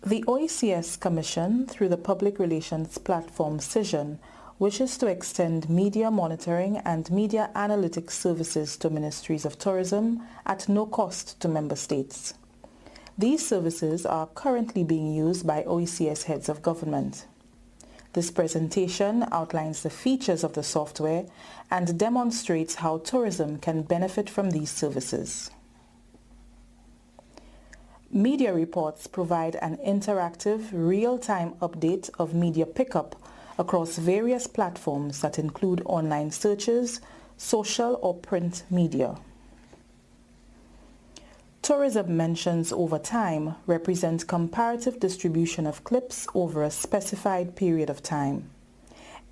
The OECS Commission, through the public relations platform Cision, wishes to extend media monitoring and media analytics services to Ministries of Tourism at no cost to member states. These services are currently being used by OECS heads of government. This presentation outlines the features of the software and demonstrates how tourism can benefit from these services. Media reports provide an interactive, real-time update of media pickup across various platforms that include online searches, social or print media. Tourism mentions over time represent comparative distribution of clips over a specified period of time.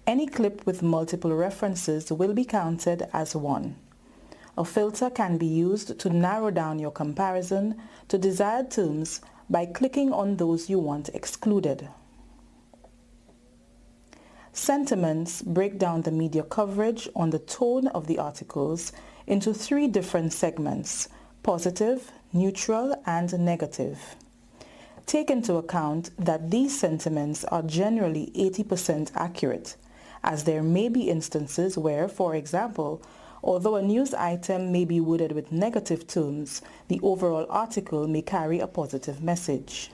Any clip with multiple references will be counted as one. A filter can be used to narrow down your comparison to desired terms by clicking on those you want excluded. Sentiments break down the media coverage on the tone of the articles into 3 different segments: positive, neutral, and negative. Take into account that these sentiments are generally 80% accurate, as there may be instances where, for example, although a news item may be worded with negative terms, the overall article may carry a positive message.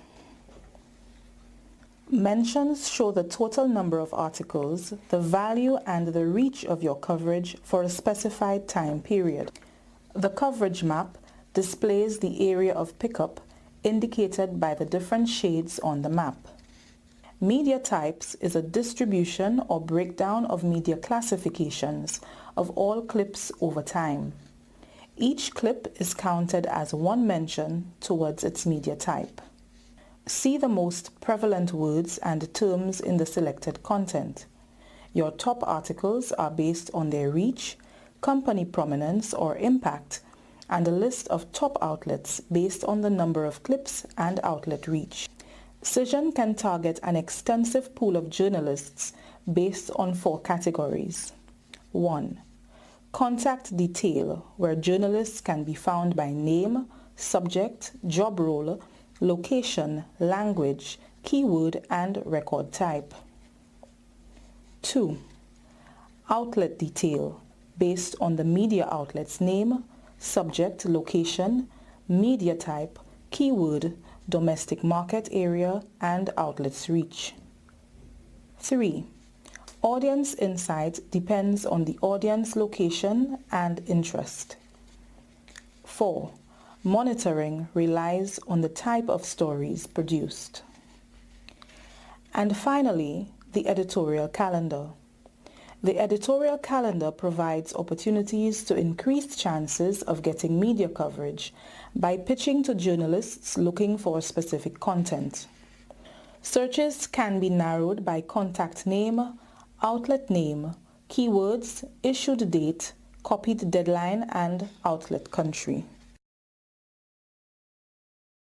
Mentions show the total number of articles, the value and the reach of your coverage for a specified time period. The coverage map displays the area of pickup indicated by the different shades on the map. Media types is a distribution or breakdown of media classifications of all clips over time. Each clip is counted as one mention towards its media type. See the most prevalent words and terms in the selected content. Your top articles are based on their reach, company prominence or impact, and a list of top outlets based on the number of clips and outlet reach. Cision can target an extensive pool of journalists based on 4 categories. 1. Contact detail, where journalists can be found by name, subject, job role, location, language, keyword, and record type. 2. Outlet detail, based on the media outlet's name, subject, location, media type, keyword, domestic market area, and outlet's reach. 3. Audience insight depends on the audience location and interest. 4. Monitoring relies on the type of stories produced. And finally, the editorial calendar. The editorial calendar provides opportunities to increase chances of getting media coverage by pitching to journalists looking for specific content. Searches can be narrowed by contact name, outlet name, keywords, issued date, copied deadline, and outlet country.